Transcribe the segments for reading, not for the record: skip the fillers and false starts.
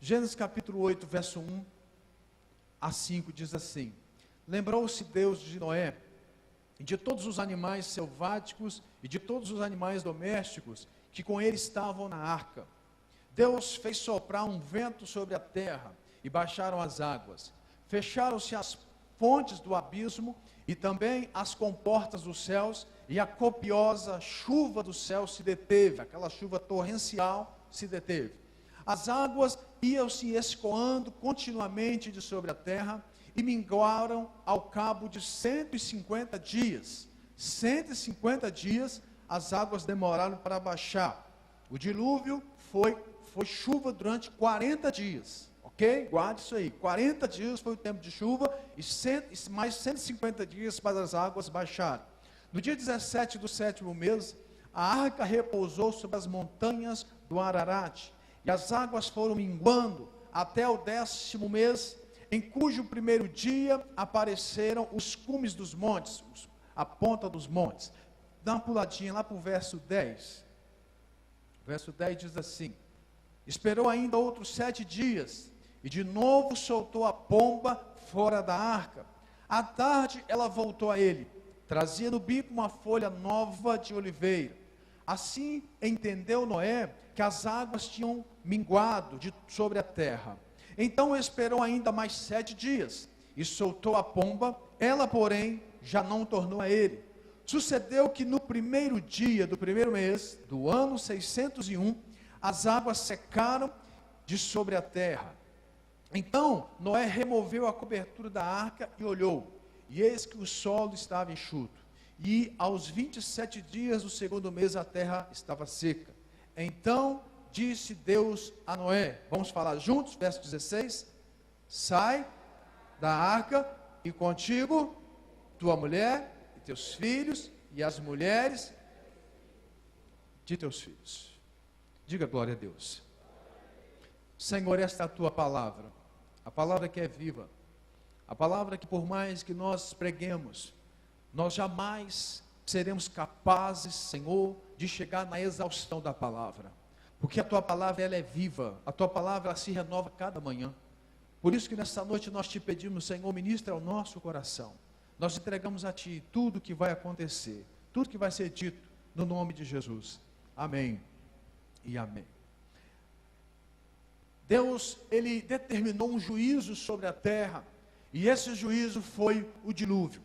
Gênesis capítulo 8, verso 1 a 5 diz assim: Lembrou-se Deus de Noé, e de todos os animais selváticos e de todos os animais domésticos que com ele estavam na arca. Deus fez soprar um vento sobre a terra e baixaram as águas. Fecharam-se as fontes do abismo e também as comportas dos céus, e a copiosa chuva do céu se deteve, aquela chuva torrencial se deteve. As águas iam se escoando continuamente de sobre a terra e minguaram ao cabo de 150 dias. 150 dias as águas demoraram para baixar. O dilúvio foi chuva durante 40 dias. Ok? Guarde isso aí. 40 dias foi o tempo de chuva e mais 150 dias para as águas baixarem. No dia 17 do 7º mês, a arca repousou sobre as montanhas do Ararat, e as águas foram minguando até o 10º mês, em cujo primeiro dia apareceram os cumes dos montes, a ponta dos montes. Dá uma puladinha lá para o verso 10. O verso 10 diz assim: Esperou ainda outros 7 dias, e de novo soltou a pomba fora da arca. À tarde ela voltou a ele, trazia no bico uma folha nova de oliveira. Assim entendeu Noé que as águas tinham minguado sobre a terra. Então esperou ainda mais 7 dias, e soltou a pomba. Ela, porém, já não tornou a ele. Sucedeu que no primeiro dia do primeiro mês, do ano 601, as águas secaram de sobre a terra. Então Noé removeu a cobertura da arca e olhou, e eis que o solo estava enxuto. E aos 27 dias do segundo mês a terra estava seca. Então disse Deus a Noé, vamos falar juntos, verso 16: Sai da arca, e contigo tua mulher e teus filhos e as mulheres de teus filhos. Diga glória a Deus. Senhor, esta é a tua palavra, a palavra que é viva, a palavra que por mais que nós preguemos, nós jamais seremos capazes, Senhor, de chegar na exaustão da palavra, porque a tua palavra ela é viva, a tua palavra ela se renova cada manhã. Por isso que nesta noite nós te pedimos, Senhor, ministra ao nosso coração. Nós entregamos a ti tudo que vai acontecer, tudo que vai ser dito, no nome de Jesus. Amém e amém. Deus, ele determinou um juízo sobre a terra, e esse juízo foi o dilúvio.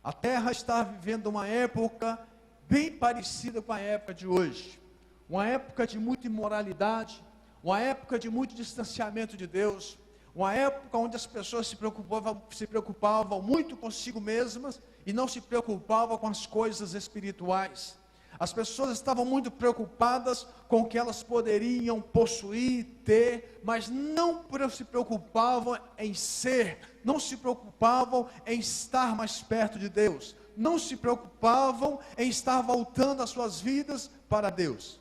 A terra está vivendo uma época bem parecida com a época de hoje. Uma época de muita imoralidade, uma época de muito distanciamento de Deus, uma época onde as pessoas se preocupavam muito consigo mesmas e não se preocupavam com as coisas espirituais. As pessoas estavam muito preocupadas com o que elas poderiam possuir, ter, mas não se preocupavam em ser, não se preocupavam em estar mais perto de Deus, não se preocupavam em estar voltando as suas vidas para Deus.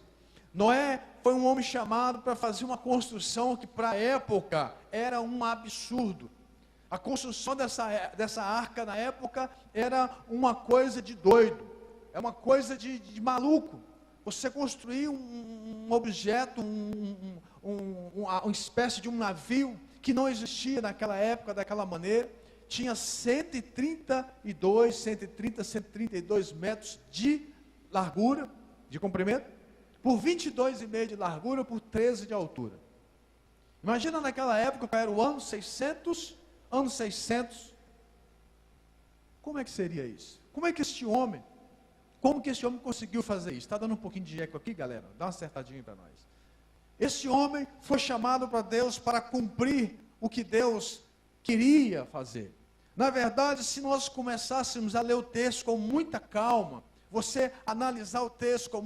Noé foi um homem chamado para fazer uma construção que para a época era um absurdo. A construção dessa arca na época era uma coisa de doido, é uma coisa de maluco. Você construir um objeto, uma espécie de um navio que não existia naquela época, daquela maneira. Tinha 132 metros de largura, de comprimento, por 22,5 de largura, por 13 de altura. Imagina naquela época, era o ano 600, como é que seria isso? Como que esse homem conseguiu fazer isso? Está dando um pouquinho de eco aqui, galera? Dá uma acertadinha para nós. Esse homem foi chamado para Deus para cumprir o que Deus queria fazer. Na verdade, se nós começássemos a ler o texto com muita calma, você analisar o texto com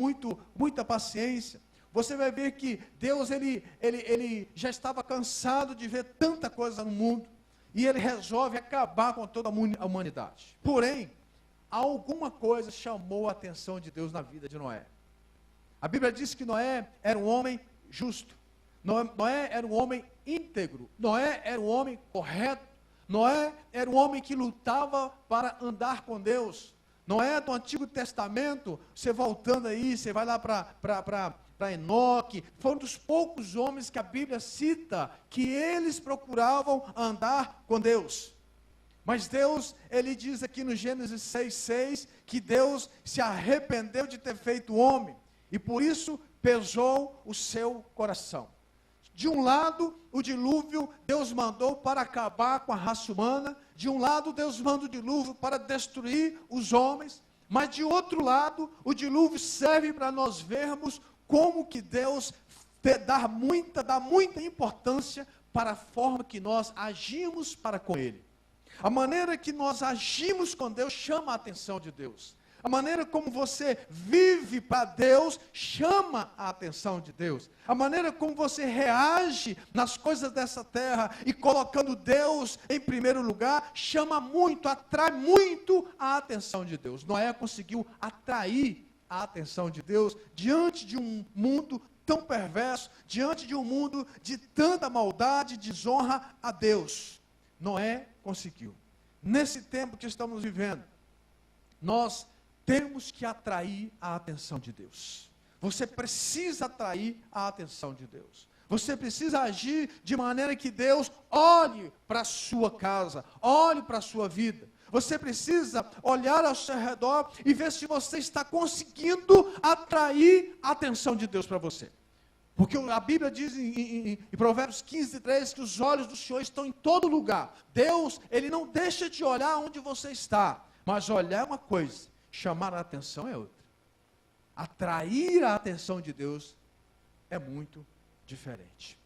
muita paciência, você vai ver que Deus ele já estava cansado de ver tanta coisa no mundo, e ele resolve acabar com toda a humanidade. Porém, alguma coisa chamou a atenção de Deus na vida de Noé. A Bíblia diz que Noé era um homem justo, Noé era um homem íntegro, Noé era um homem correto, Noé era um homem que lutava para andar com Deus. Noé do Antigo Testamento, você voltando aí, você vai lá para para Enoque, foram dos poucos homens que a Bíblia cita, que eles procuravam andar com Deus. Mas Deus, ele diz aqui no Gênesis 6,6, que Deus se arrependeu de ter feito o homem, e por isso pesou o seu coração. De um lado, o dilúvio Deus mandou para acabar com a raça humana, de um lado Deus manda o dilúvio para destruir os homens, mas de outro lado, o dilúvio serve para nós vermos como que Deus dá muita importância para a forma que nós agimos para com Ele. A maneira que nós agimos com Deus chama a atenção de Deus. A maneira como você vive para Deus chama a atenção de Deus. A maneira como você reage nas coisas dessa terra e colocando Deus em primeiro lugar, chama muito, atrai muito a atenção de Deus. Noé conseguiu atrair a atenção de Deus diante de um mundo tão perverso, diante de um mundo de tanta maldade, desonra a Deus. Noé conseguiu. Nesse tempo que estamos vivendo, nós temos que atrair a atenção de Deus. Você precisa atrair a atenção de Deus. Você precisa agir de maneira que Deus olhe para a sua casa, olhe para a sua vida. Você precisa olhar ao seu redor e ver se você está conseguindo atrair a atenção de Deus para você. Porque a Bíblia diz em Provérbios 15:3 que os olhos do Senhor estão em todo lugar. Deus, Ele não deixa de olhar onde você está, mas olhar é uma coisa, chamar a atenção é outra. Atrair a atenção de Deus é muito diferente.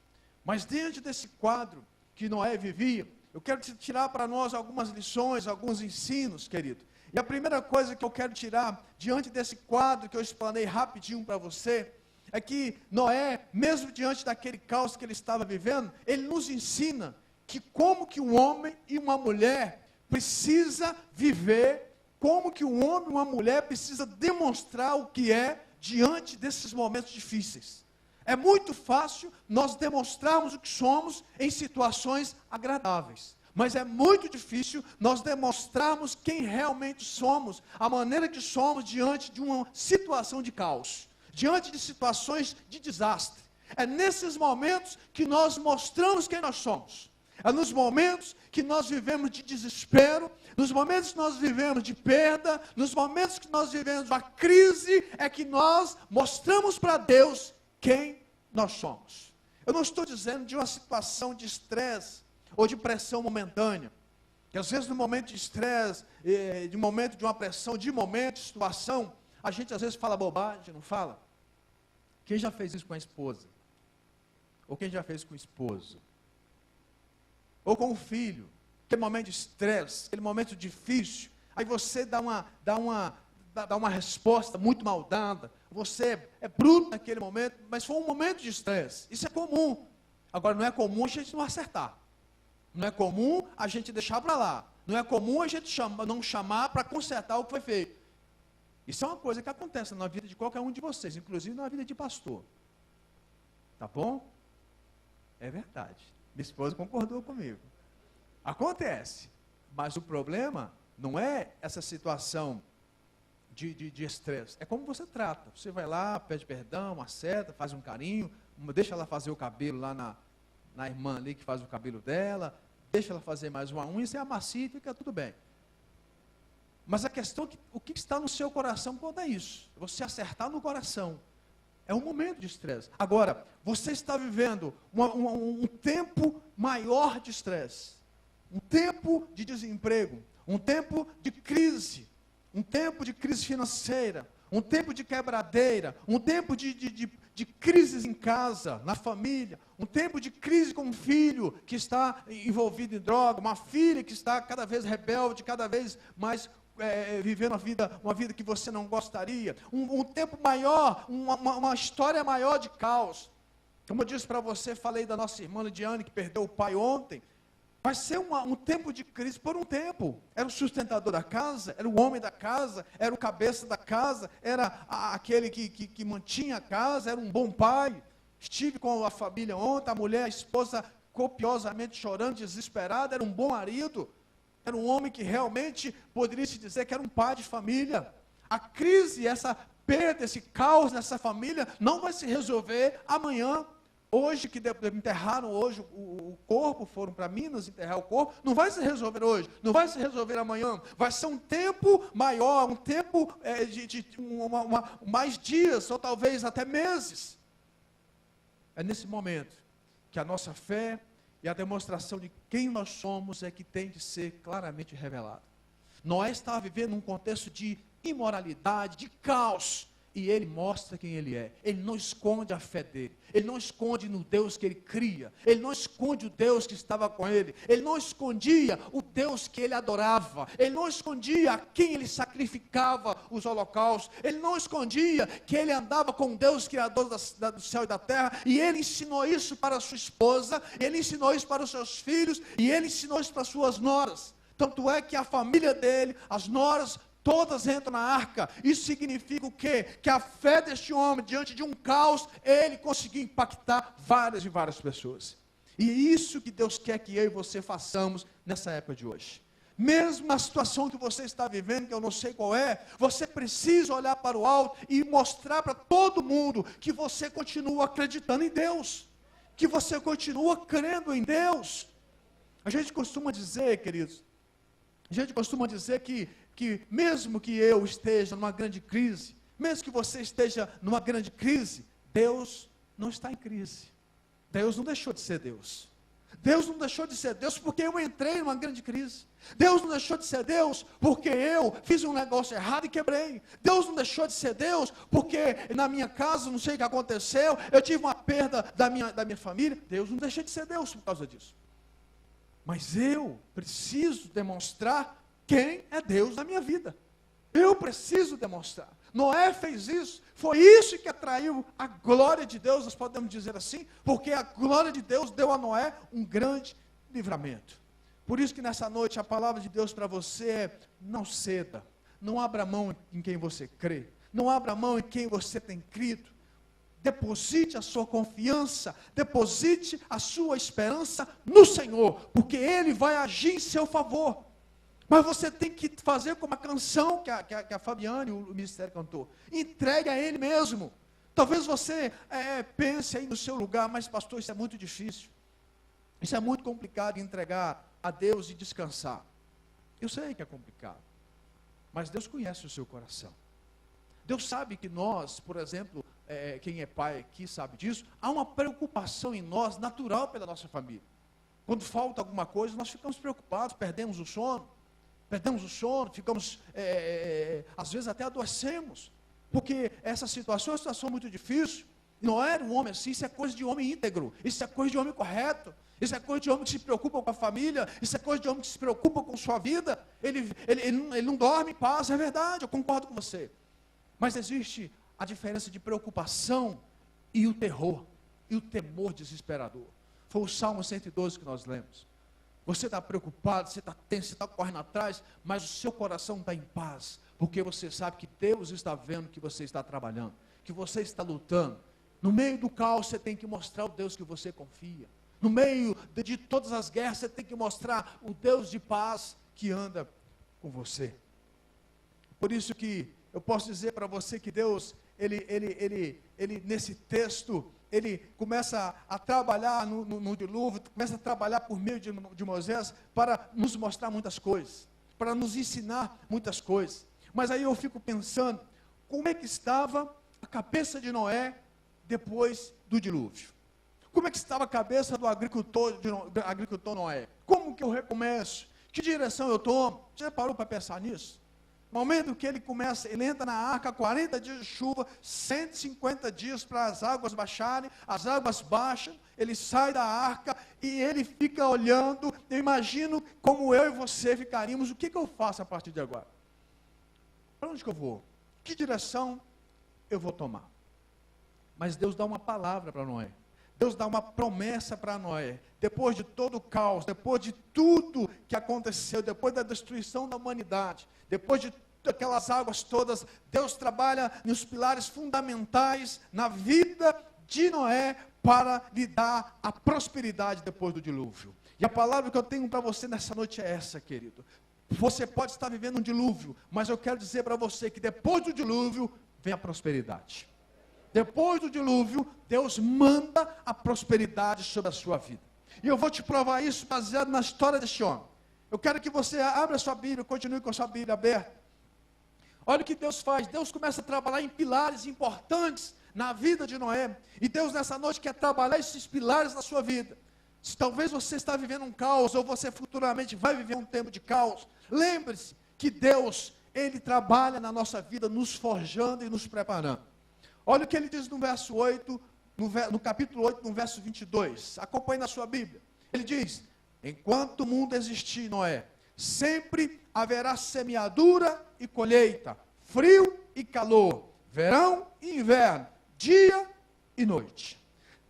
Mas diante desse quadro que Noé vivia, eu quero tirar para nós algumas lições, alguns ensinos, querido. E a primeira coisa que eu quero tirar diante desse quadro que eu explanei rapidinho para você, é que Noé, mesmo diante daquele caos que ele estava vivendo, ele nos ensina que como que um homem e uma mulher precisa viver, como que um homem e uma mulher precisa demonstrar o que é diante desses momentos difíceis. É muito fácil nós demonstrarmos o que somos em situações agradáveis, mas é muito difícil nós demonstrarmos quem realmente somos, a maneira que somos diante de uma situação de caos, diante de situações de desastre. É nesses momentos que nós mostramos quem nós somos. É nos momentos que nós vivemos de desespero, nos momentos que nós vivemos de perda, nos momentos que nós vivemos uma crise, é que nós mostramos para Deus quem nós somos. Eu não estou dizendo de uma situação de estresse ou de pressão momentânea, que às vezes no momento de estresse, de momento de uma pressão, de momento, de situação, a gente às vezes fala bobagem, não fala? Quem já fez isso com a esposa? Ou quem já fez com o esposo? Ou com o filho? Aquele momento de estresse, aquele momento difícil, aí você dá uma resposta muito mal dada, você é bruto naquele momento, mas foi um momento de estresse. Isso é comum. Agora, não é comum a gente não acertar. Não é comum a gente deixar para lá. Não é comum a gente não chamar para consertar o que foi feito. Isso é uma coisa que acontece na vida de qualquer um de vocês, inclusive na vida de pastor. Tá bom? É verdade. Minha esposa concordou comigo. Acontece. Mas o problema não é essa situação de estresse. É como você trata. Você vai lá, pede perdão, acerta, faz um carinho, deixa ela fazer o cabelo lá na irmã ali que faz o cabelo dela, deixa ela fazer mais uma unha, você amacia e fica tudo bem. Mas a questão é que, o que está no seu coração quando é isso? Você acertar no coração. É um momento de estresse. Agora, você está vivendo um tempo maior de estresse. Um tempo de desemprego. Um tempo de crise. Um tempo de crise financeira. Um tempo de quebradeira. Um tempo de crises em casa, na família. Um tempo de crise com um filho que está envolvido em droga. Uma filha que está cada vez rebelde, cada vez mais vivendo uma vida que você não gostaria, um tempo maior, uma história maior de caos. Como eu disse para você, falei da nossa irmã Lidiane, que perdeu o pai ontem. Vai ser um tempo de crise por um tempo. Era o sustentador da casa, era o homem da casa, era o cabeça da casa, era aquele que mantinha a casa, era um bom pai. Estive com a família ontem, a mulher, a esposa, copiosamente chorando, desesperada, era um bom marido. Era um homem que realmente poderia se dizer que era um pai de família. A crise, essa perda, esse caos nessa família não vai se resolver amanhã. Hoje, que enterraram hoje o corpo, foram para Minas enterrar o corpo, não vai se resolver hoje, não vai se resolver amanhã, vai ser um tempo maior, um tempo mais dias, ou talvez até meses. É nesse momento que a nossa fé e a demonstração de quem nós somos é que tem de ser claramente revelada. Noé estava vivendo um contexto de imoralidade, de caos, e ele mostra quem ele é. Ele não esconde a fé dele, ele não esconde no Deus que ele cria, ele não esconde o Deus que estava com ele, ele não escondia o Deus que ele adorava, ele não escondia a quem ele sacrificava os holocaustos, ele não escondia que ele andava com Deus criador do céu e da terra, e ele ensinou isso para a sua esposa, ele ensinou isso para os seus filhos, e ele ensinou isso para as suas noras. Tanto é que a família dele, as noras, todas entram na arca. Isso significa o quê? Que a fé deste homem, diante de um caos, ele conseguiu impactar várias e várias pessoas. E é isso que Deus quer que eu e você façamos nessa época de hoje. Mesmo na situação que você está vivendo, que eu não sei qual é, você precisa olhar para o alto e mostrar para todo mundo que você continua acreditando em Deus, que você continua crendo em Deus. A gente costuma dizer, queridos, que mesmo que eu esteja numa grande crise, mesmo que você esteja numa grande crise, Deus não está em crise. Deus não deixou de ser Deus. Deus não deixou de ser Deus porque eu entrei numa grande crise. Deus não deixou de ser Deus porque eu fiz um negócio errado e quebrei. Deus não deixou de ser Deus porque na minha casa, não sei o que aconteceu, eu tive uma perda da minha família. Deus não deixou de ser Deus por causa disso. Mas eu preciso demonstrar quem é Deus na minha vida. Eu preciso demonstrar. Noé fez isso, foi isso que atraiu a glória de Deus, nós podemos dizer assim, porque a glória de Deus deu a Noé um grande livramento. Por isso que nessa noite a palavra de Deus para você é: não ceda, não abra mão em quem você crê, não abra mão em quem você tem crido. Deposite a sua confiança, deposite a sua esperança no Senhor, porque Ele vai agir em seu favor. Mas você tem que fazer como a canção que a Fabiane, o ministério cantou. Entregue a Ele mesmo. Talvez você pense aí no seu lugar: mas pastor, isso é muito difícil. Isso é muito complicado, entregar a Deus e descansar. Eu sei que é complicado, mas Deus conhece o seu coração. Deus sabe que nós, por exemplo, quem é pai aqui sabe disso, há uma preocupação em nós natural pela nossa família. Quando falta alguma coisa, nós ficamos preocupados, perdemos o sono, ficamos, às vezes até adoecemos, porque essa situação é uma situação muito difícil. Não era um homem assim, isso é coisa de homem íntegro, isso é coisa de homem correto, isso é coisa de homem que se preocupa com a família, isso é coisa de homem que se preocupa com sua vida, ele não dorme em paz, é verdade, eu concordo com você. Mas existe a diferença de preocupação e o terror, e o temor desesperador. Foi o Salmo 112 que nós lemos. Você está preocupado, você está tenso, você está correndo atrás, mas o seu coração está em paz, porque você sabe que Deus está vendo que você está trabalhando, que você está lutando. No meio do caos, você tem que mostrar o Deus que você confia. No meio de todas as guerras, você tem que mostrar o Deus de paz que anda com você. Por isso que eu posso dizer para você que Deus, ele nesse texto, ele começa a trabalhar no dilúvio, começa a trabalhar por meio de Moisés para nos mostrar muitas coisas, para nos ensinar muitas coisas. Mas aí eu fico pensando, como é que estava a cabeça de Noé depois do dilúvio? Como é que estava a cabeça do agricultor Noé? Como que eu recomeço? Que direção eu tomo? Você parou para pensar nisso? No momento que ele entra na arca, 40 dias de chuva, 150 dias para as águas baixarem, as águas baixam, ele sai da arca e ele fica olhando. Eu imagino como eu e você ficaríamos: o que eu faço a partir de agora? Para onde que eu vou? Que direção eu vou tomar? Mas Deus dá uma palavra para Noé. Deus dá uma promessa para Noé. Depois de todo o caos, depois de tudo que aconteceu, depois da destruição da humanidade, depois de aquelas águas todas, Deus trabalha nos pilares fundamentais na vida de Noé para lhe dar a prosperidade depois do dilúvio. E a palavra que eu tenho para você nessa noite é essa, querido. Você pode estar vivendo um dilúvio, mas eu quero dizer para você que depois do dilúvio vem a prosperidade. Depois do dilúvio, Deus manda a prosperidade sobre a sua vida. E eu vou te provar isso baseado na história deste homem. Eu quero que você abra a sua Bíblia, continue com a sua Bíblia aberta. Olha o que Deus faz. Deus começa a trabalhar em pilares importantes na vida de Noé. E Deus nessa noite quer trabalhar esses pilares na sua vida. Se talvez você está vivendo um caos, ou você futuramente vai viver um tempo de caos, lembre-se que Deus, Ele trabalha na nossa vida, nos forjando e nos preparando. Olha o que Ele diz no verso 8, no capítulo 8, no verso 22. Acompanhe na sua Bíblia. Ele diz: enquanto o mundo existir, Noé, sempre haverá semeadura e colheita, frio e calor, verão e inverno, dia e noite.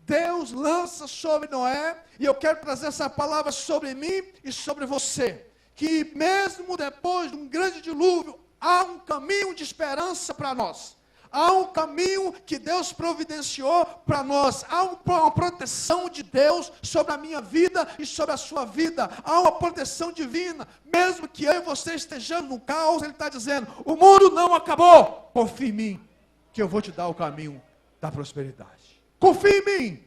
Deus lança sobre Noé, e eu quero trazer essa palavra sobre mim e sobre você, que mesmo depois de um grande dilúvio, há um caminho de esperança para nós. Há um caminho que Deus providenciou para nós. Há uma proteção de Deus sobre a minha vida e sobre a sua vida. Há uma proteção divina. Mesmo que eu e você estejamos no caos, Ele está dizendo: o mundo não acabou. Confie em mim, que eu vou te dar o caminho da prosperidade. Confie em mim.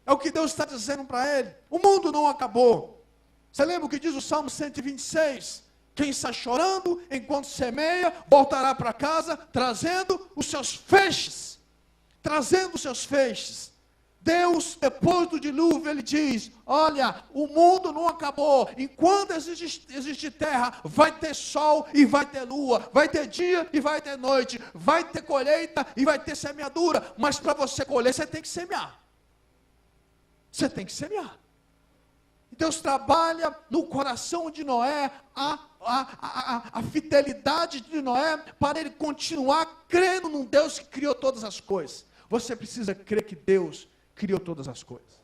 É o que Deus está dizendo para ele. O mundo não acabou. Você lembra o que diz o Salmo 126? Quem está chorando enquanto semeia, voltará para casa trazendo os seus feixes. Trazendo os seus feixes. Deus, depois do dilúvio, Ele diz: olha, o mundo não acabou. Enquanto existe terra, vai ter sol e vai ter lua. Vai ter dia e vai ter noite. Vai ter colheita e vai ter semeadura. Mas para você colher, você tem que semear. Você tem que semear. Deus trabalha no coração de Noé a fidelidade de Noé para ele continuar crendo num Deus que criou todas as coisas. Você precisa crer que Deus criou todas as coisas.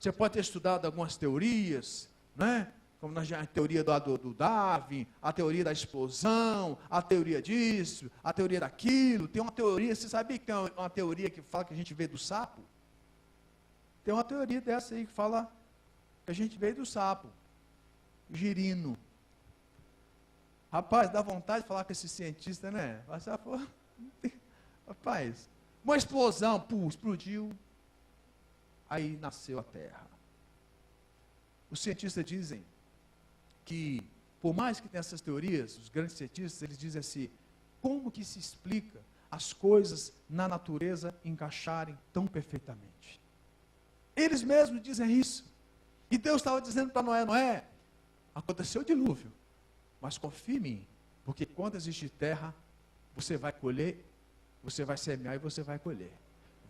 Você pode ter estudado algumas teorias, né? Como a teoria do Darwin, a teoria da explosão, a teoria disso, a teoria daquilo. Tem uma teoria, você sabia que tem uma teoria que fala que a gente veio do sapo? Tem uma teoria dessa aí que fala que a gente veio do sapo, girino. Rapaz, dá vontade de falar com esse cientista, né? Rapaz, uma explosão, explodiu, aí nasceu a Terra. Os cientistas dizem que, por mais que tenha essas teorias, os grandes cientistas, eles dizem assim: como que se explica as coisas na natureza encaixarem tão perfeitamente? Eles mesmos dizem isso. E Deus estava dizendo para Noé: Noé, aconteceu o dilúvio, mas confie em mim, porque quando existe terra, você vai colher, você vai semear e você vai colher.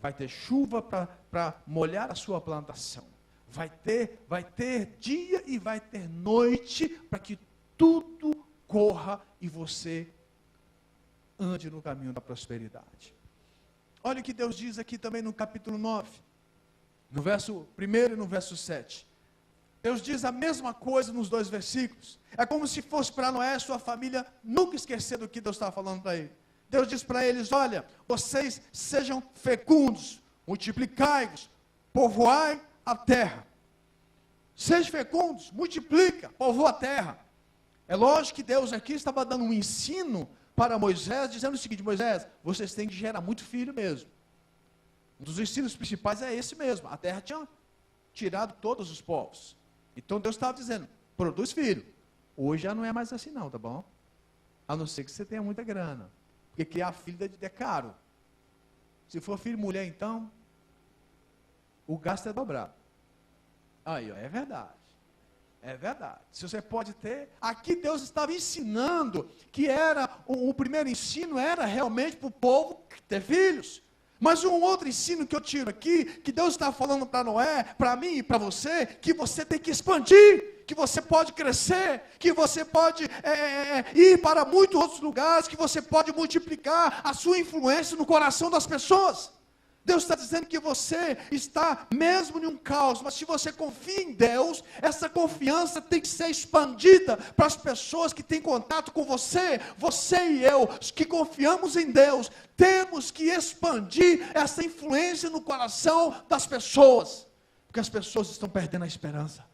Vai ter chuva para molhar a sua plantação. Vai ter dia e vai ter noite para que tudo corra e você ande no caminho da prosperidade. Olha o que Deus diz aqui também no capítulo 9, no verso 1 e no verso 7. Deus diz a mesma coisa nos dois versículos. É como se fosse para Noé e sua família nunca esquecer do que Deus estava falando para ele. Deus diz para eles: olha, vocês sejam fecundos, multiplicai-vos, povoai a terra. Sejam fecundos, multiplica, povoa a terra. É lógico que Deus aqui estava dando um ensino para Moisés, dizendo o seguinte: Moisés, vocês têm que gerar muito filho mesmo. Um dos ensinos principais é esse mesmo. A terra tinha tirado todos os povos. Então Deus estava dizendo: produz filho. Hoje já não é mais assim não, tá bom? A não ser que você tenha muita grana. Porque criar filho é caro. Se for filho mulher, então, o gasto é dobrado. Aí, ó, é verdade. É verdade. Se você pode ter, aqui Deus estava ensinando que o primeiro ensino era realmente para o povo ter filhos. Mas um outro ensino que eu tiro aqui, que Deus está falando para Noé, para mim e para você, que você tem que expandir, que você pode crescer, que você pode ir para muitos outros lugares, que você pode multiplicar a sua influência no coração das pessoas. Deus está dizendo que você está mesmo em um caos, mas se você confia em Deus, essa confiança tem que ser expandida para as pessoas que têm contato com você. Você e eu, que confiamos em Deus, temos que expandir essa influência no coração das pessoas, porque as pessoas estão perdendo a esperança.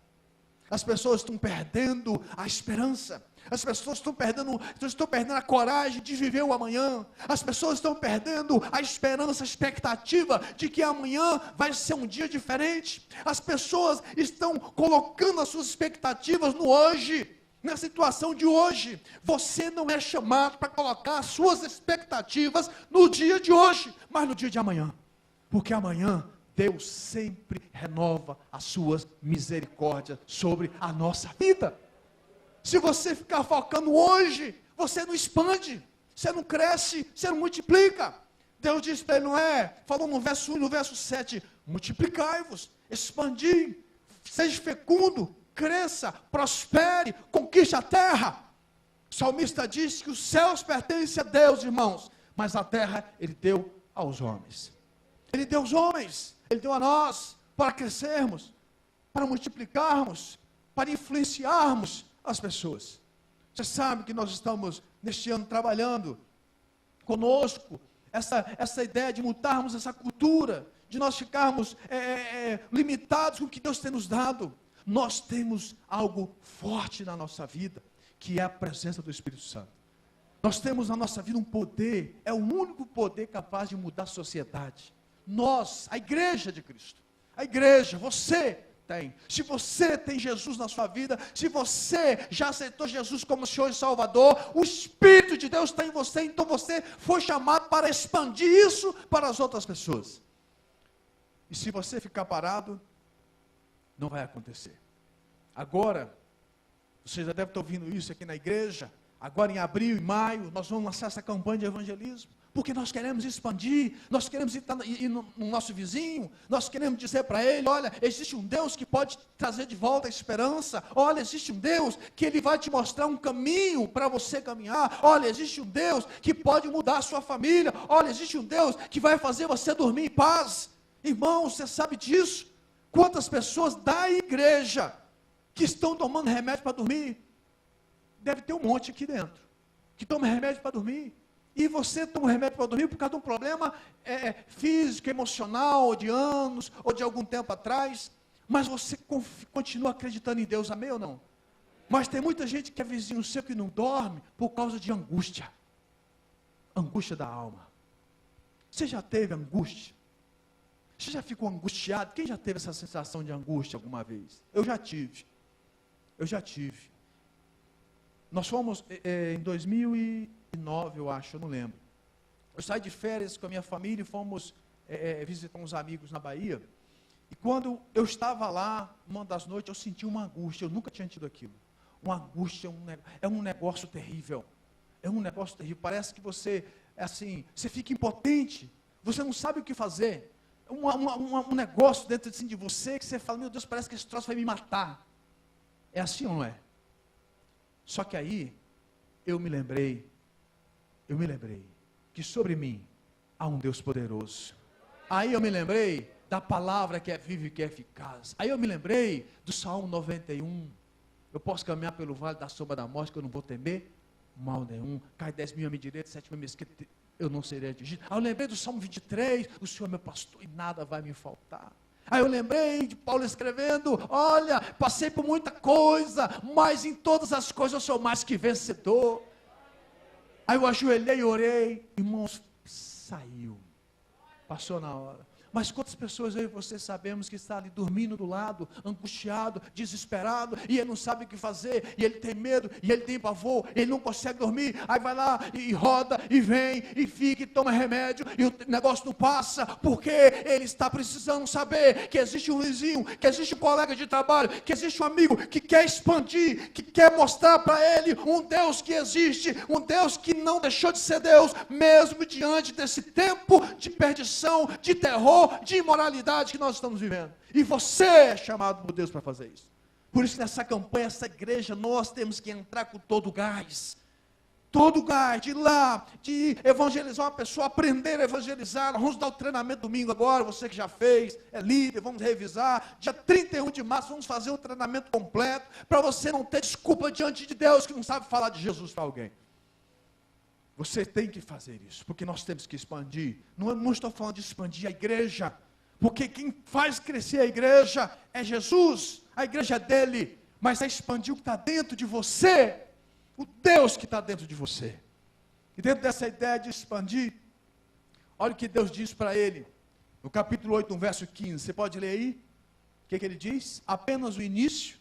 As pessoas estão perdendo a esperança. As pessoas estão perdendo a coragem de viver o amanhã. As pessoas estão perdendo a esperança, a expectativa de que amanhã vai ser um dia diferente. As pessoas estão colocando as suas expectativas no hoje, na situação de hoje. Você não é chamado para colocar as suas expectativas no dia de hoje, mas no dia de amanhã. Porque amanhã Deus sempre renova as suas misericórdias sobre a nossa vida. Se você ficar focando hoje, você não expande, você não cresce, você não multiplica. Deus disse para ele, não é? Falou no verso 1 e no verso 7, multiplicai-vos, expandi, seja fecundo, cresça, prospere, conquiste a terra. O salmista disse que os céus pertencem a Deus, irmãos, mas a terra Ele deu aos homens. Ele deu aos homens, Ele deu a nós, para crescermos, para multiplicarmos, para influenciarmos as pessoas. Você sabe que nós estamos neste ano trabalhando conosco essa ideia de mudarmos essa cultura, de nós ficarmos limitados com o que Deus tem nos dado. Nós temos algo forte na nossa vida, que é a presença do Espírito Santo. Nós temos na nossa vida um poder, é o único poder capaz de mudar a sociedade. Nós, a igreja de Cristo, a igreja, você tem. Se você tem Jesus na sua vida, se você já aceitou Jesus como Senhor e Salvador, o Espírito de Deus está em você, então você foi chamado para expandir isso para as outras pessoas. E se você ficar parado, não vai acontecer. Agora, você já deve estar ouvindo isso aqui na igreja, agora em abril e maio, nós vamos lançar essa campanha de evangelismo, porque nós queremos expandir, nós queremos ir no nosso vizinho, nós queremos dizer para ele, olha, existe um Deus que pode trazer de volta a esperança, olha, existe um Deus que Ele vai te mostrar um caminho para você caminhar, olha, existe um Deus que pode mudar a sua família, olha, existe um Deus que vai fazer você dormir em paz. Irmão, você sabe disso? Quantas pessoas da igreja que estão tomando remédio para dormir? Deve ter um monte aqui dentro, que toma remédio para dormir. E você toma remédio para dormir por causa de um problema físico, emocional, de anos, ou de algum tempo atrás, mas você continua acreditando em Deus, amém ou não? Mas tem muita gente que é vizinho seu que não dorme por causa de angústia, angústia da alma. Você já teve angústia? Você já ficou angustiado? Quem já teve essa sensação de angústia alguma vez? Eu já tive. Nós fomos em 2009, eu acho, eu não lembro. Eu saí de férias com a minha família e fomos visitar uns amigos na Bahia. E quando eu estava lá, uma das noites, eu senti uma angústia. Eu nunca tinha tido aquilo. Uma angústia é um negócio terrível. É um negócio terrível. Parece que você, você fica impotente. Você não sabe o que fazer. Um negócio dentro assim, de você que você fala, meu Deus, parece que esse troço vai me matar. É assim ou não é? Só que aí, eu me lembrei que sobre mim há um Deus poderoso. Aí eu me lembrei da palavra que é viva e que é eficaz. Aí eu me lembrei do Salmo 91. Eu posso caminhar pelo vale da sombra da morte, que eu não vou temer mal nenhum. Cai 10.000 à minha direita, 7.000 à minha esquerda, eu não serei atingido. Aí eu lembrei do Salmo 23, o Senhor é meu pastor e nada vai me faltar. Aí eu lembrei de Paulo escrevendo, olha, passei por muita coisa, mas em todas as coisas eu sou mais que vencedor. Aí eu ajoelhei e orei, irmãos, saiu, passou na hora. Mas quantas pessoas eu e você sabemos que está ali dormindo do lado, angustiado, desesperado, e ele não sabe o que fazer, e ele tem medo, e ele tem pavor, ele não consegue dormir, aí vai lá e roda, e vem, e fica, e toma remédio, e o negócio não passa, porque ele está precisando saber que existe um vizinho, que existe um colega de trabalho, que existe um amigo que quer expandir, que quer mostrar para ele um Deus que existe, um Deus que não deixou de ser Deus, mesmo diante desse tempo de perdição, de terror, de imoralidade que nós estamos vivendo. E você é chamado por Deus para fazer isso. Por isso, nessa campanha, essa igreja, nós temos que entrar com todo o gás. Todo o gás, de ir lá, de evangelizar uma pessoa, aprender a evangelizar. Vamos dar o treinamento domingo agora, você que já fez, é líder, vamos revisar. Dia 31 de março, vamos fazer um treinamento completo, para você não ter desculpa diante de Deus, que não sabe falar de Jesus para alguém. Você tem que fazer isso, porque nós temos que expandir. Não estou falando de expandir a igreja, porque quem faz crescer a igreja é Jesus, a igreja é dele, mas é expandir o que está dentro de você. o Deus que está dentro de você. E dentro dessa ideia de expandir, olha o que Deus diz para ele, no capítulo 8, no verso 15. Você pode ler aí? O que ele diz? Apenas o início.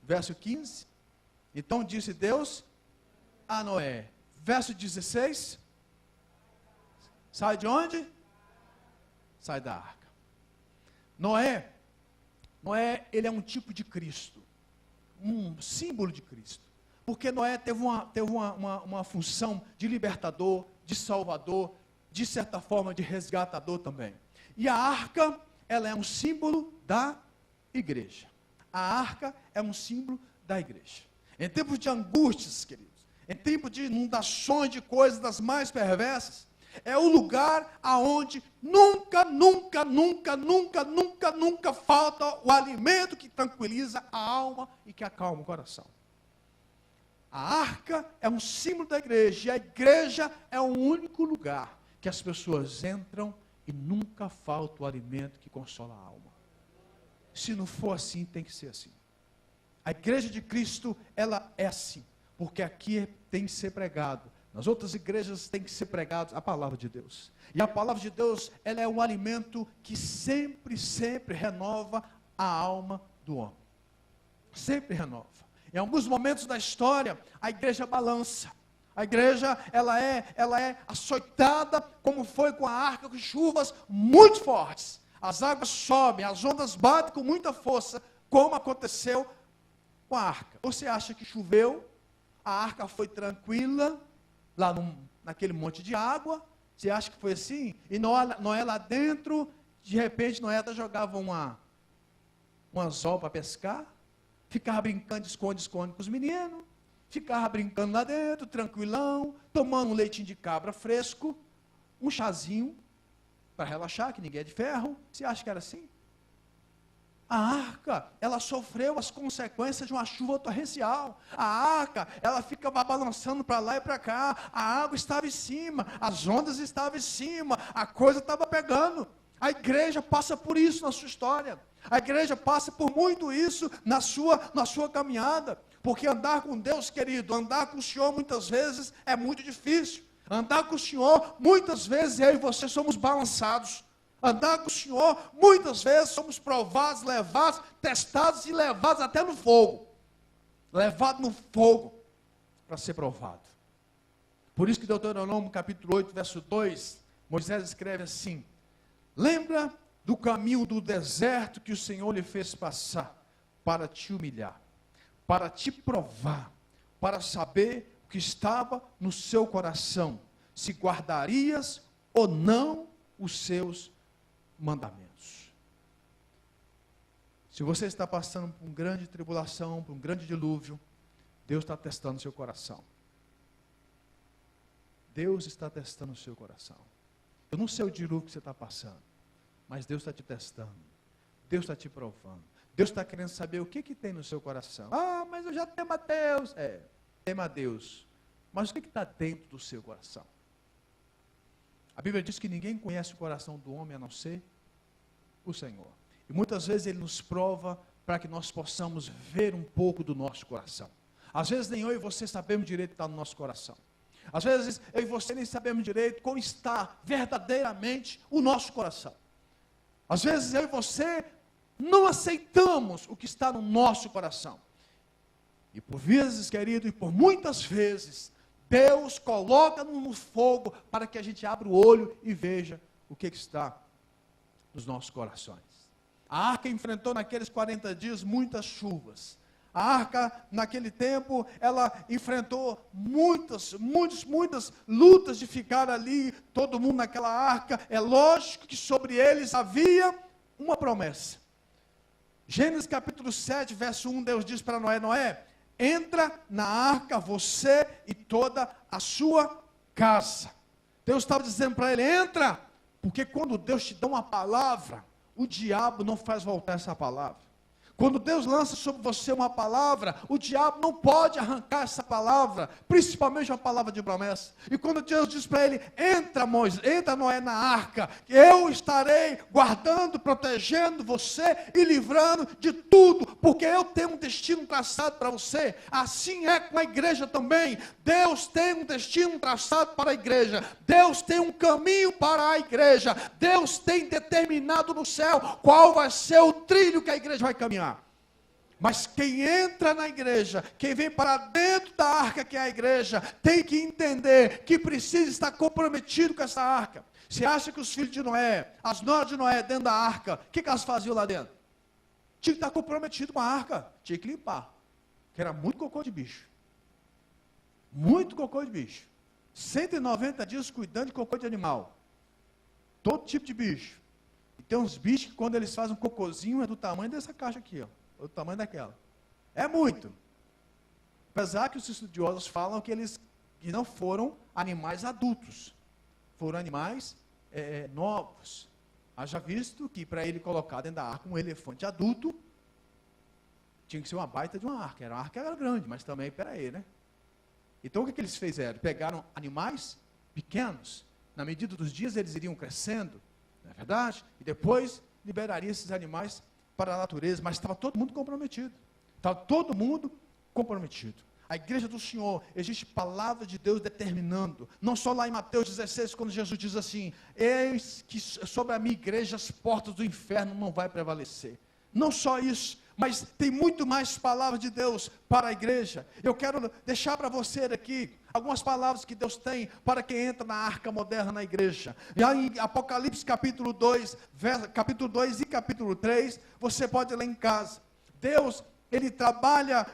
Verso 15. Então disse Deus a Noé. Verso 16. Sai de onde? Sai da arca. Noé, ele é um tipo de Cristo. Um símbolo de Cristo. Porque Noé teve uma função de libertador, de salvador, de certa forma de resgatador também. E a arca, ela é um símbolo da igreja. A arca é um símbolo da igreja. Em tempos de angústias, queridos, em tempos de inundações de coisas das mais perversas, é o lugar aonde nunca falta o alimento que tranquiliza a alma e que acalma o coração. A arca é um símbolo da igreja, e a igreja é o único lugar que as pessoas entram e nunca falta o alimento que consola a alma. Se não for assim, tem que ser assim. A igreja de Cristo, ela é assim, porque aqui tem que ser pregado. Nas outras igrejas tem que ser pregado a palavra de Deus. E a palavra de Deus, ela é um alimento que sempre renova a alma do homem. Sempre renova. Em alguns momentos da história, a igreja balança. A igreja, ela é açoitada, como foi com a arca, com chuvas muito fortes. As águas sobem, as ondas batem com muita força, como aconteceu com a arca. Você acha que choveu, a arca foi tranquila, lá naquele monte de água? Você acha que foi assim? E Noé lá dentro, de repente Noé jogava um anzol para pescar, ficava brincando de esconde-esconde com os meninos, ficava brincando lá dentro, tranquilão, tomando um leitinho de cabra fresco, um chazinho, para relaxar, que ninguém é de ferro. Você acha que era assim? A arca, ela sofreu as consequências de uma chuva torrencial. A arca, ela ficava balançando para lá e para cá. A água estava em cima, as ondas estavam em cima, a coisa estava pegando. A igreja passa por isso na sua história. A igreja passa por muito isso na sua caminhada. Porque andar com Deus, querido, andar com o Senhor muitas vezes é muito difícil. Andar com o Senhor, muitas vezes eu e você somos balançados. Andar com o Senhor, muitas vezes somos provados, levados, testados e levados até no fogo. Levado no fogo para ser provado. Por isso que Deuteronômio capítulo 8, verso 2, Moisés escreve assim: lembra do caminho do deserto que o Senhor lhe fez passar para te humilhar, para te provar, para saber o que estava no seu coração, se guardarias ou não os seus mandamentos. Se você está passando por uma grande tribulação, por um grande dilúvio, Deus está testando o seu coração. Deus está testando o seu coração. Eu não sei o dilúvio que você está passando, mas Deus está te testando. Deus está te provando. Deus está querendo saber o que tem no seu coração. Ah, mas eu já temo a Deus. Tema a Deus. Mas o que está dentro do seu coração? A Bíblia diz que ninguém conhece o coração do homem a não ser o Senhor. E muitas vezes Ele nos prova para que nós possamos ver um pouco do nosso coração. Às vezes nem eu e você sabemos direito o que está no nosso coração. Às vezes eu e você nem sabemos direito como está verdadeiramente o nosso coração. Às vezes eu e você não aceitamos o que está no nosso coração. E por vezes, querido, e por muitas vezes, Deus coloca-nos no fogo para que a gente abra o olho e veja o que está nos nossos corações. A arca enfrentou naqueles 40 dias muitas chuvas. A arca, naquele tempo, ela enfrentou muitas lutas de ficar ali, todo mundo naquela arca. É lógico que sobre eles havia uma promessa. Gênesis capítulo 7, verso 1, Deus diz para Noé: Noé, entra na arca você e toda a sua casa. Deus estava dizendo para ele: entra, porque quando Deus te dá uma palavra, o diabo não faz voltar essa palavra. Quando Deus lança sobre você uma palavra, o diabo não pode arrancar essa palavra, principalmente uma palavra de promessa. E quando Deus diz para ele, entra Noé na arca, eu estarei guardando, protegendo você e livrando de tudo, porque eu tenho um destino traçado para você. Assim é com a igreja também. Deus tem um destino traçado para a igreja. Deus tem um caminho para a igreja. Deus tem determinado no céu qual vai ser o trilho que a igreja vai caminhar. Mas quem entra na igreja, quem vem para dentro da arca que é a igreja, tem que entender que precisa estar comprometido com essa arca. Você acha que os filhos de Noé, as noras de Noé dentro da arca, o que elas faziam lá dentro? Tinha que estar comprometido com a arca, tinha que limpar, que era muito cocô de bicho. Muito cocô de bicho. 190 dias cuidando de cocô de animal. Todo tipo de bicho. E tem uns bichos que quando eles fazem um cocôzinho é do tamanho dessa caixa aqui, ó. O tamanho daquela. É muito. Apesar que os estudiosos falam que eles não foram animais adultos. Foram animais novos. Haja visto que para ele colocar dentro da arca um elefante adulto, tinha que ser uma baita de uma arca. A arca era grande, mas também, peraí, né? Então o que eles fizeram? Pegaram animais pequenos, na medida dos dias eles iriam crescendo, não é verdade? E depois liberaria esses animais para a natureza, mas estava todo mundo comprometido. Estava todo mundo comprometido. A igreja do Senhor, existe palavra de Deus determinando, não só lá em Mateus 16, quando Jesus diz assim, eis que sobre a minha igreja as portas do inferno não vai prevalecer. Não só isso, mas tem muito mais palavras de Deus para a igreja. Eu quero deixar para você aqui algumas palavras que Deus tem para quem entra na arca moderna na igreja. Já em Apocalipse capítulo 2 e capítulo 3, você pode ler em casa. Deus, Ele trabalha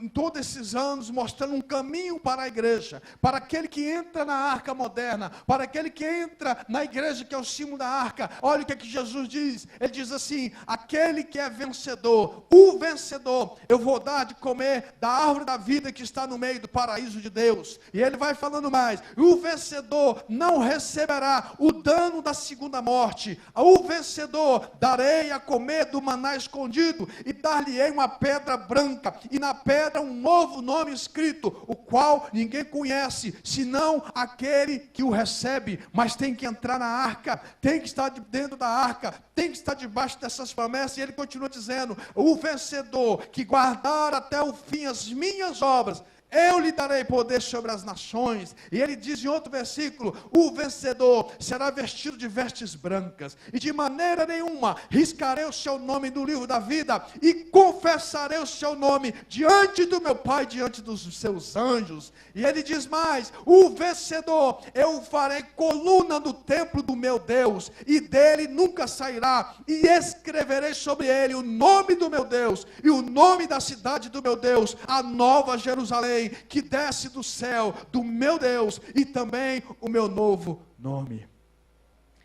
em todos esses anos mostrando um caminho para a igreja, para aquele que entra na arca moderna, para aquele que entra na igreja que é o símbolo da arca. Olha o que Jesus diz, ele diz assim, aquele que é vencedor, o vencedor, eu vou dar de comer da árvore da vida que está no meio do paraíso de Deus. E ele vai falando mais, o vencedor não receberá o dano da segunda morte, o vencedor darei a comer do maná escondido e dar-lhe-ei uma pedra branca, e na pedra um novo nome escrito, o qual ninguém conhece, senão aquele que o recebe, mas tem que entrar na arca, tem que estar dentro da arca, tem que estar debaixo dessas promessas. E ele continua dizendo, o vencedor que guardar até o fim as minhas obras, eu lhe darei poder sobre as nações. E ele diz em outro versículo, o vencedor será vestido de vestes brancas, e de maneira nenhuma riscarei o seu nome do livro da vida, e confessarei o seu nome diante do meu Pai, diante dos seus anjos. E ele diz mais, o vencedor, eu farei coluna no templo do meu Deus, e dele nunca sairá, e escreverei sobre ele o nome do meu Deus, e o nome da cidade do meu Deus, a nova Jerusalém, que desce do céu, do meu Deus, e também o meu novo nome.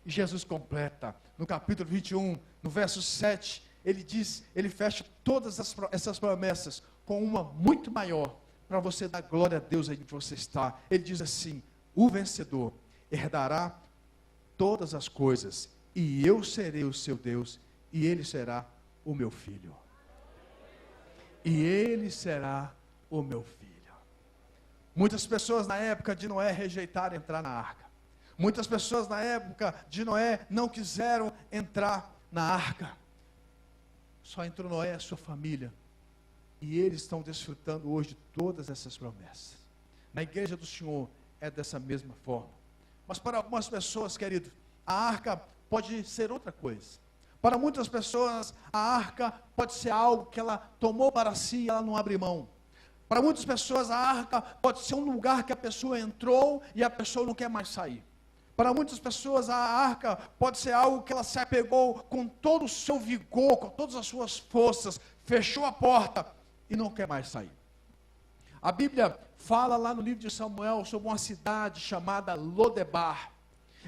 E Jesus completa, no capítulo 21, no verso 7, ele diz, ele fecha todas essas promessas, com uma muito maior, para você dar glória a Deus aí onde você está. Ele diz assim, o vencedor herdará todas as coisas, e eu serei o seu Deus, e ele será o meu filho. E ele será o meu filho. Muitas pessoas na época de Noé rejeitaram entrar na arca. Muitas pessoas na época de Noé não quiseram entrar na arca. Só entrou Noé e a sua família. E eles estão desfrutando hoje de todas essas promessas. Na igreja do Senhor é dessa mesma forma. Mas para algumas pessoas, querido, a arca pode ser outra coisa. Para muitas pessoas, a arca pode ser algo que ela tomou para si e ela não abre mão. Para muitas pessoas, a arca pode ser um lugar que a pessoa entrou e a pessoa não quer mais sair. Para muitas pessoas, a arca pode ser algo que ela se apegou com todo o seu vigor, com todas as suas forças, fechou a porta e não quer mais sair. A Bíblia fala lá no livro de Samuel sobre uma cidade chamada Lodebar.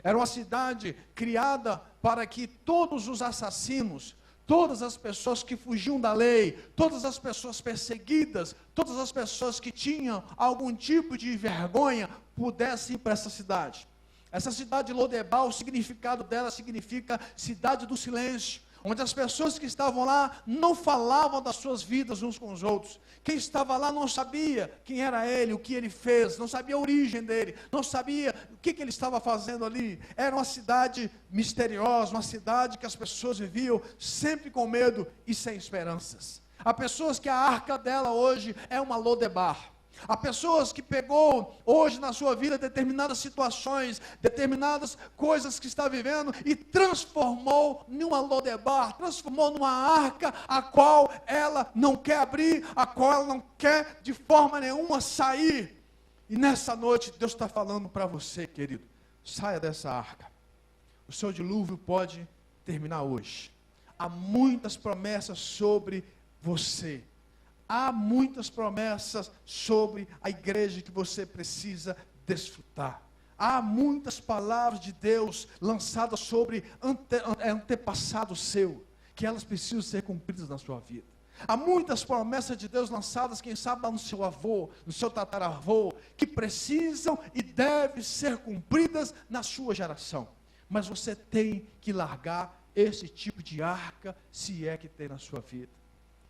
Era uma cidade criada para que todos os assassinos, todas as pessoas que fugiam da lei, todas as pessoas perseguidas, todas as pessoas que tinham algum tipo de vergonha, pudessem ir para essa cidade. Essa cidade de Lodebar, o significado dela significa cidade do silêncio, onde as pessoas que estavam lá não falavam das suas vidas uns com os outros. Quem estava lá não sabia quem era ele, o que ele fez, não sabia a origem dele, não sabia o que ele estava fazendo ali. Era uma cidade misteriosa, uma cidade que as pessoas viviam sempre com medo e sem esperanças. Há pessoas que a arca dela hoje é uma Lodebar. Há pessoas que pegou hoje na sua vida determinadas situações, determinadas coisas que está vivendo e transformou numa Lodebar, transformou numa arca a qual ela não quer abrir, a qual ela não quer de forma nenhuma sair. E nessa noite Deus está falando para você, querido, saia dessa arca. O seu dilúvio pode terminar hoje. Há muitas promessas sobre você. Há muitas promessas sobre a igreja que você precisa desfrutar. Há muitas palavras de Deus lançadas sobre antepassado seu, que elas precisam ser cumpridas na sua vida. Há muitas promessas de Deus lançadas, quem sabe lá no seu avô, no seu tataravô, que precisam e devem ser cumpridas na sua geração. Mas você tem que largar esse tipo de arca, se é que tem na sua vida.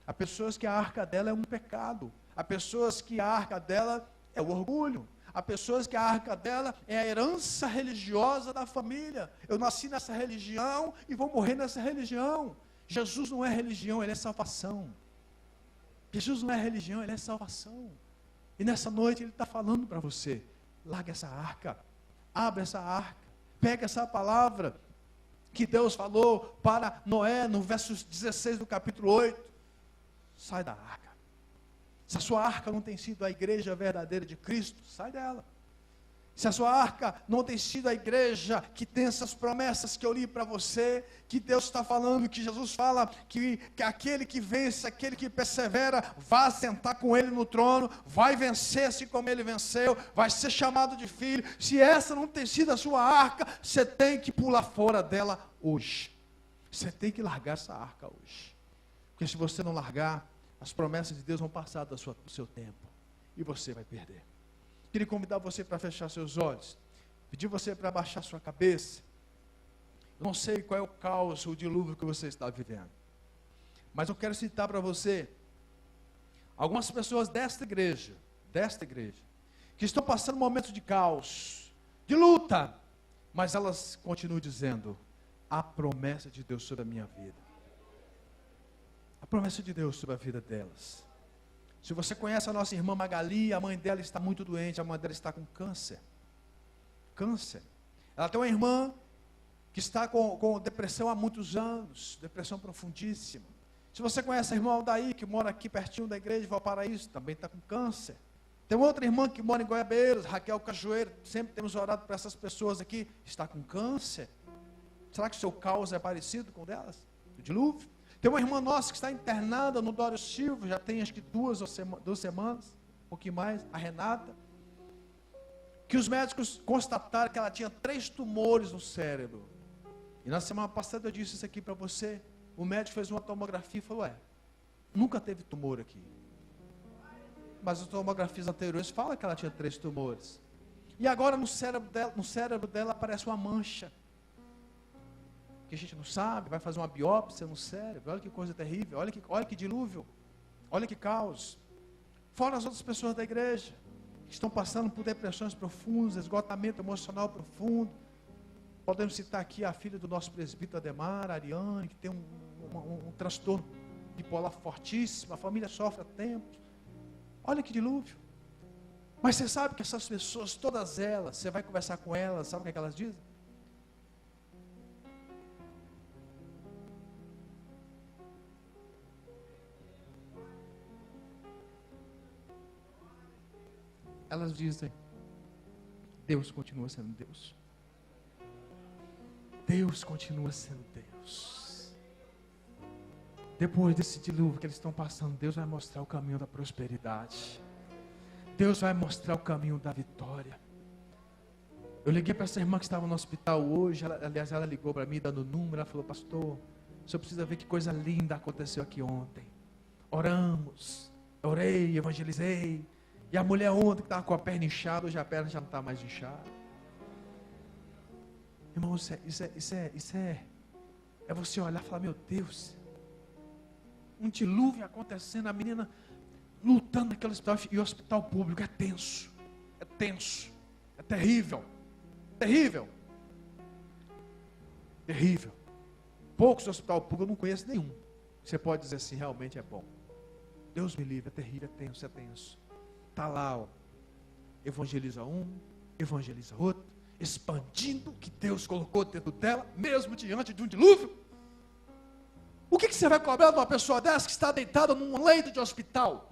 Há pessoas que a arca dela é um pecado. Há pessoas que a arca dela é o orgulho. Há pessoas que a arca dela é a herança religiosa da família. Eu nasci nessa religião e vou morrer nessa religião. Jesus não é religião, ele é salvação. Jesus não é religião, ele é salvação. E nessa noite ele está falando para você, larga essa arca, abre essa arca, pega essa palavra que Deus falou para Noé no verso 16 do capítulo 8. Sai da arca. Se a sua arca não tem sido a igreja verdadeira de Cristo, sai dela. Se a sua arca não tem sido a igreja que tem essas promessas que eu li para você, que Deus está falando, que Jesus fala, que aquele que vence, aquele que persevera, vai sentar com ele no trono, vai vencer assim como ele venceu, vai ser chamado de filho. Se essa não tem sido a sua arca, você tem que pular fora dela hoje. Você tem que largar essa arca hoje. Porque se você não largar, as promessas de Deus vão passar do seu tempo. E você vai perder. Queria convidar você para fechar seus olhos. Pedir você para abaixar sua cabeça. Eu não sei qual é o caos, o dilúvio que você está vivendo. Mas eu quero citar para você algumas pessoas desta igreja, que estão passando momentos de caos, de luta. Mas elas continuam dizendo, a promessa de Deus sobre a minha vida. A promessa de Deus sobre a vida delas. Se você conhece a nossa irmã Magali, a mãe dela está muito doente, a mãe dela está com câncer. Câncer. Ela tem uma irmã que está com depressão há muitos anos, depressão profundíssima. Se você conhece a irmã Aldair, que mora aqui pertinho da igreja de Valparaíso, também está com câncer. Tem outra irmã que mora em Goiabeiros, Raquel Cajueiro, sempre temos orado para essas pessoas aqui, está com câncer. Será que o seu caos é parecido com o delas? O dilúvio? Tem uma irmã nossa que está internada no Dório Silva, já tem acho que 2 semanas, um pouquinho mais, a Renata, que os médicos constataram que ela tinha 3 tumores no cérebro. E na semana passada eu disse isso aqui para você, o médico fez uma tomografia e falou, nunca teve tumor aqui. Mas as tomografias anteriores falam que ela tinha 3 tumores. E agora no cérebro dela aparece uma mancha. Que a gente não sabe, vai fazer uma biópsia no cérebro, olha que coisa terrível, olha que dilúvio, olha que caos. Fora as outras pessoas da igreja, que estão passando por depressões profundas, esgotamento emocional profundo. Podemos citar aqui a filha do nosso presbítero Ademar, a Ariane, que tem um transtorno bipolar fortíssimo, a família sofre há tempos. Olha que dilúvio. Mas você sabe que essas pessoas, todas elas, você vai conversar com elas, sabe o que elas dizem? Elas dizem, Deus continua sendo Deus. Deus continua sendo Deus. Depois desse dilúvio que eles estão passando, Deus vai mostrar o caminho da prosperidade. Deus vai mostrar o caminho da vitória. Eu liguei para essa irmã que estava no hospital hoje, ela ligou para mim dando número, ela falou, pastor, o senhor precisa ver que coisa linda aconteceu aqui ontem. Oramos, orei, evangelizei. E a mulher ontem que estava com a perna inchada, hoje a perna já não está mais inchada. Irmão, isso é É você olhar e falar, meu Deus, um dilúvio acontecendo, a menina lutando naquele hospital, e o hospital público é tenso, é terrível, terrível, terrível. Poucos hospital público, eu não conheço nenhum. Você pode dizer assim, realmente é bom. Deus me livre, é terrível, é tenso. Está lá, ó, evangeliza um, evangeliza outro, expandindo o que Deus colocou dentro dela, mesmo diante de um dilúvio. O que você vai cobrar de uma pessoa dessa que está deitada num leito de hospital?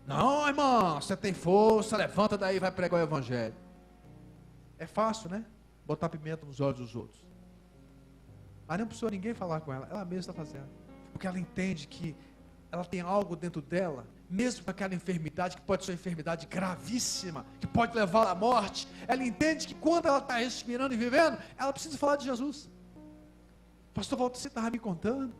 Não, irmão, você tem força, levanta daí e vai pregar o evangelho. É fácil, né? Botar pimenta nos olhos dos outros. Mas não precisou ninguém falar com ela, ela mesma está fazendo. Porque ela entende que ela tem algo dentro dela, mesmo com aquela enfermidade, que pode ser uma enfermidade gravíssima, que pode levar à morte. Ela entende que quando ela está respirando e vivendo, ela precisa falar de Jesus. O pastor Walter estava me contando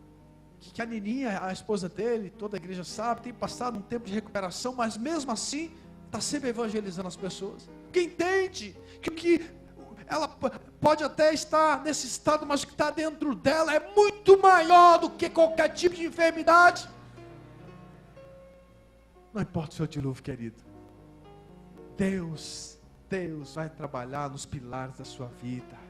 que a Nininha, a esposa dele, toda a igreja sabe, tem passado um tempo de recuperação, mas mesmo assim está sempre evangelizando as pessoas. Porque entende que ela pode até estar nesse estado, mas o que está dentro dela é muito maior do que qualquer tipo de enfermidade. Não importa o seu dilúvio, querido. Deus vai trabalhar nos pilares da sua vida.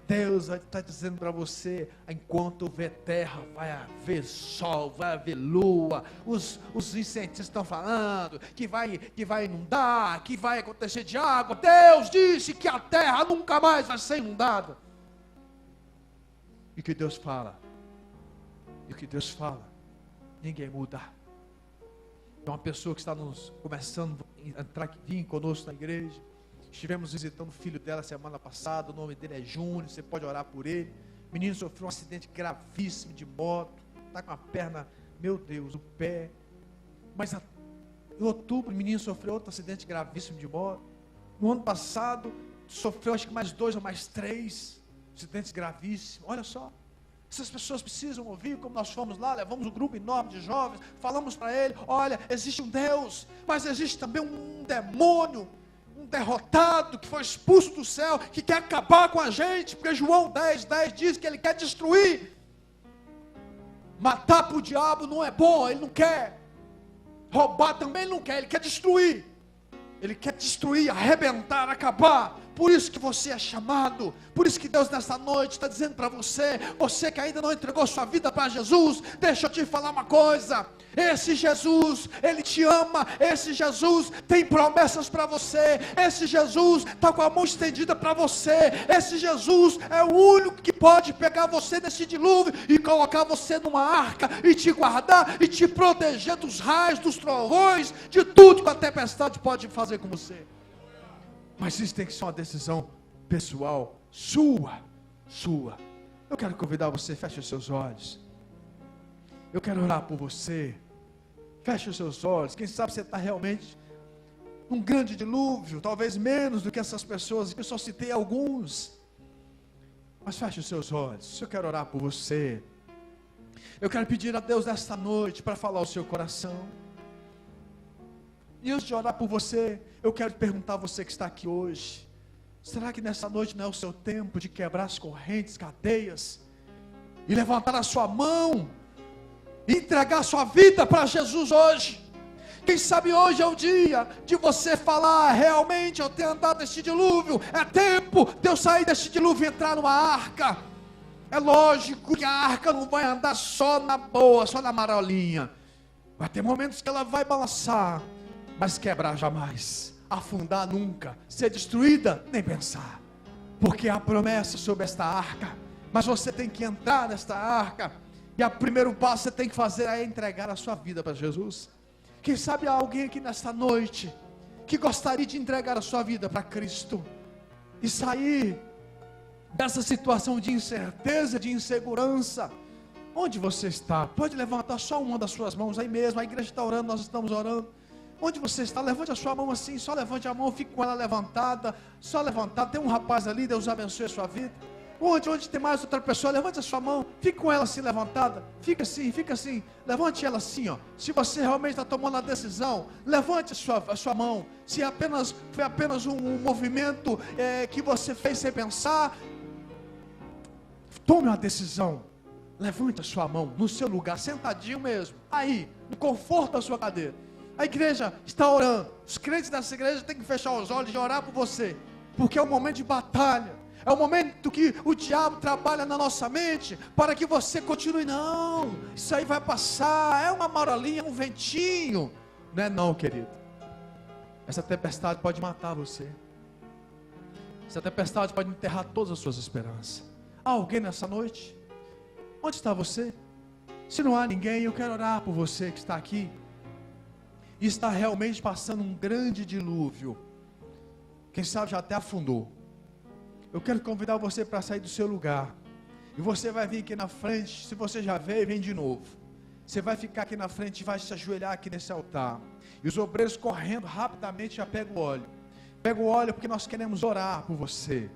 Deus vai estar dizendo para você, enquanto houver terra, vai haver sol, vai haver lua. Os cientistas estão falando que vai inundar, que vai acontecer de água. Deus disse que a terra nunca mais vai ser inundada. E o que Deus fala, ninguém muda. É uma pessoa que está nos começando a entrar, vir conosco na igreja. Estivemos visitando o filho dela semana passada, o nome dele é Júnior, você pode orar por ele. O menino sofreu um acidente gravíssimo de moto, está com a perna, meu Deus, o pé. Mas em outubro o menino sofreu outro acidente gravíssimo de moto. No ano passado, sofreu acho que mais 2 ou mais 3 acidentes gravíssimos. Olha só, essas pessoas precisam ouvir, como nós fomos lá, levamos um grupo enorme de jovens, falamos para ele, olha, existe um Deus, mas existe também um demônio, um derrotado que foi expulso do céu, que quer acabar com a gente, porque João 10:10 diz que ele quer destruir. Matar para o diabo não é bom, ele não quer. Roubar também ele não quer, ele quer destruir. Ele quer destruir, arrebentar, acabar. Por isso que você é chamado. Por isso que Deus nessa noite está dizendo para você, você que ainda não entregou sua vida para Jesus, deixa eu te falar uma coisa. Esse Jesus, Ele te ama. Esse Jesus tem promessas para você. Esse Jesus está com a mão estendida para você. Esse Jesus é o único que pode pegar você nesse dilúvio e colocar você numa arca e te guardar e te proteger dos raios, dos trovões, de tudo que a tempestade pode fazer com você. Mas isso tem que ser uma decisão pessoal, sua. Eu quero convidar você, feche os seus olhos. Eu quero orar por você. Feche os seus olhos. Quem sabe você está realmente num grande dilúvio, talvez menos do que essas pessoas, eu só citei alguns. Mas feche os seus olhos. Eu quero orar por você. Eu quero pedir a Deus nesta noite para falar ao seu coração. E antes de orar por você, eu quero perguntar a você que está aqui hoje: será que nessa noite não é o seu tempo de quebrar as correntes, cadeias, e levantar a sua mão, e entregar a sua vida para Jesus hoje? Quem sabe hoje é o dia de você falar: realmente eu tenho andado neste dilúvio, é tempo de eu sair deste dilúvio e entrar numa arca. É lógico que a arca não vai andar só na boa, só na marolinha. Vai ter momentos que ela vai balançar, mas quebrar jamais, afundar nunca, ser destruída nem pensar, porque há promessa sobre esta arca. Mas você tem que entrar nesta arca, e o primeiro passo que você tem que fazer é entregar a sua vida para Jesus. Quem sabe há alguém aqui nesta noite que gostaria de entregar a sua vida para Cristo e sair dessa situação de incerteza, de insegurança. Onde você está? Pode levantar só uma das suas mãos aí mesmo. A igreja está orando, nós estamos orando. Onde você está? Levante a sua mão assim, só levante a mão, fique com ela levantada, só levantada. Tem um rapaz ali, Deus abençoe a sua vida. Onde tem mais outra pessoa? Levante a sua mão, fique com ela assim levantada, fica assim, levante ela assim, ó. Se você realmente está tomando a decisão, levante a sua mão. Se foi apenas um movimento que você fez sem pensar, Tome uma decisão. Levante a sua mão no seu lugar, sentadinho mesmo, aí, no conforto da sua cadeira. A igreja está orando. Os crentes dessa igreja têm que fechar os olhos e orar por você, porque é um momento de batalha. É o momento que o diabo trabalha na nossa mente para que você continue. Não, isso aí vai passar, é uma marolinha, um ventinho. Não é não, querido. Essa tempestade pode matar você. Essa tempestade pode enterrar todas as suas esperanças. Há alguém nessa noite? Onde está você? Se não há ninguém, eu quero orar por você que está aqui e está realmente passando um grande dilúvio. Quem sabe já até afundou. Eu quero convidar você para sair do seu lugar. E você vai vir aqui na frente. Se você já veio, vem de novo. Você vai ficar aqui na frente e vai se ajoelhar aqui nesse altar. E os obreiros correndo rapidamente já pegam o óleo. Pega o óleo porque nós queremos orar por você.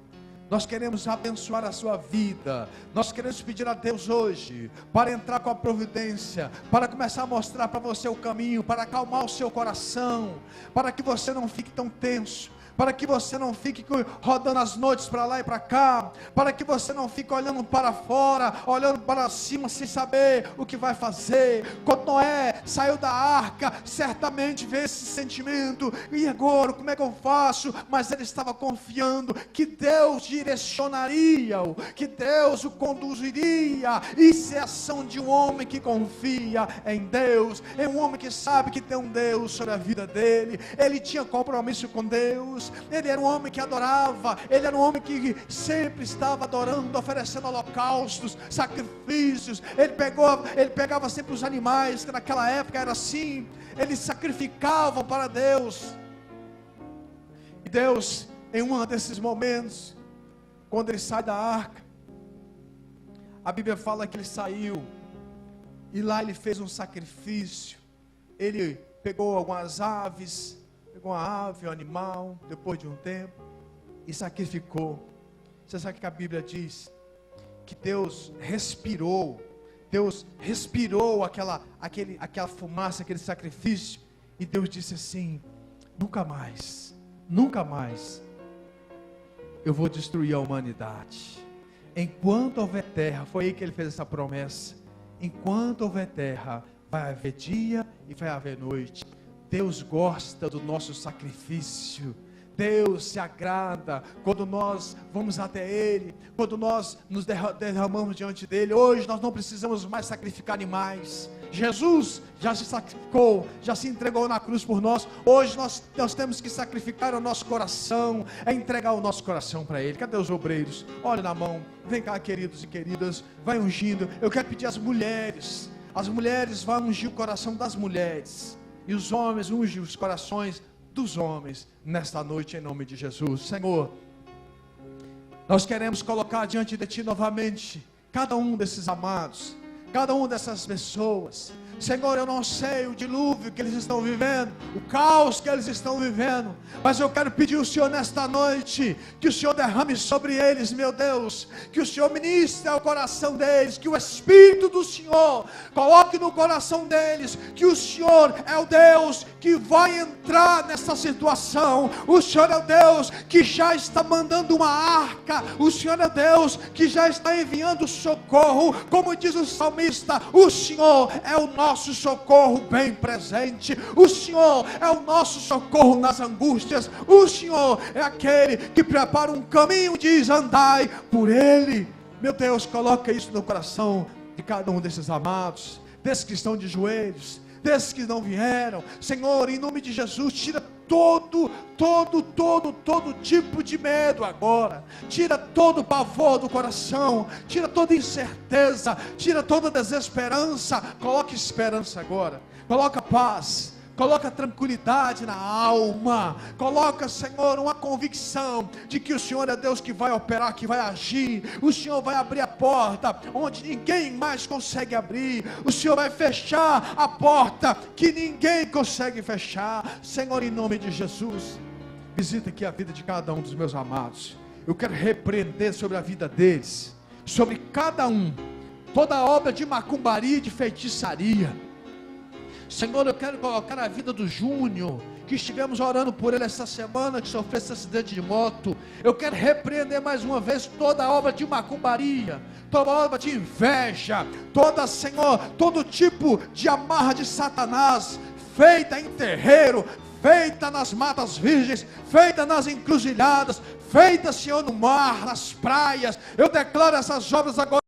Nós queremos abençoar a sua vida. Nós queremos pedir a Deus hoje para entrar com a providência, para começar a mostrar para você o caminho, para acalmar o seu coração, para que você não fique tão tenso, para que você não fique rodando as noites para lá e para cá, para que você não fique olhando para fora, olhando para cima sem saber o que vai fazer. Quando Noé saiu da arca, certamente veio esse sentimento, e agora como é que eu faço? Mas ele estava confiando que Deus direcionaria-o, que Deus o conduziria. Isso é a ação de um homem que confia em Deus, é um homem que sabe que tem um Deus sobre a vida dele. Ele tinha compromisso com Deus. Ele era um homem que adorava, ele era um homem que sempre estava adorando, oferecendo holocaustos, sacrifícios. Ele pegava sempre os animais, que naquela época era assim, eles sacrificavam para Deus. E Deus, em um desses momentos, quando ele sai da arca, a Bíblia fala que ele saiu, e lá ele fez um sacrifício. Ele pegou algumas aves, pegou uma ave, um animal, depois de um tempo, e sacrificou. Você sabe o que a Bíblia diz? Que Deus respirou aquela fumaça, aquele sacrifício, e Deus disse assim: nunca mais eu vou destruir a humanidade. Enquanto houver terra, foi aí que ele fez essa promessa, enquanto houver terra, vai haver dia e vai haver noite. Deus gosta do nosso sacrifício. Deus se agrada quando nós vamos até Ele, quando nós nos derramamos diante dEle. Hoje nós não precisamos mais sacrificar animais. Jesus já se sacrificou, já se entregou na cruz por nós. Hoje nós temos que sacrificar o nosso coração, é entregar o nosso coração para Ele. Cadê os obreiros? Olha na mão, vem cá, queridos e queridas, vai ungindo. Eu quero pedir às mulheres vão ungir o coração das mulheres, e os homens ungem os corações dos homens nesta noite, em nome de Jesus. Senhor, nós queremos colocar diante de Ti novamente cada um desses amados, cada uma dessas pessoas. Senhor, eu não sei o dilúvio que eles estão vivendo, o caos que eles estão vivendo, mas eu quero pedir ao Senhor nesta noite, que o Senhor derrame sobre eles, meu Deus, que o Senhor ministre ao coração deles, que o Espírito do Senhor coloque no coração deles, que o Senhor é o Deus que vai entrar nessa situação. O Senhor é o Deus que já está mandando uma arca, o Senhor é Deus que já está enviando socorro. Como diz o salmista, o Senhor é o nosso socorro bem presente, o Senhor é o nosso socorro nas angústias, o Senhor é aquele que prepara um caminho, diz: andai por ele. Meu Deus, coloca isso no coração de cada um desses amados, desses que estão de joelhos, desses que não vieram. Senhor, em nome de Jesus, tira todo tipo de medo agora, tira todo o pavor do coração, tira toda incerteza, tira toda desesperança. Coloca esperança agora, coloca paz, coloca tranquilidade na alma, coloca, Senhor, uma convicção de que o Senhor é Deus que vai operar, que vai agir. O Senhor vai abrir a porta onde ninguém mais consegue abrir, o Senhor vai fechar a porta que ninguém consegue fechar. Senhor, em nome de Jesus, visita aqui a vida de cada um dos meus amados. Eu quero repreender sobre a vida deles, sobre cada um, toda obra de macumbaria e de feitiçaria. Senhor, eu quero colocar a vida do Júnior, que estivemos orando por ele essa semana, que sofreu esse acidente de moto. Eu quero repreender mais uma vez toda obra de macumbaria, toda obra de inveja, Senhor, todo tipo de amarra de Satanás, feita em terreiro, feita nas matas virgens, feita nas encruzilhadas, feita, Senhor, no mar, nas praias. Eu declaro essas obras agora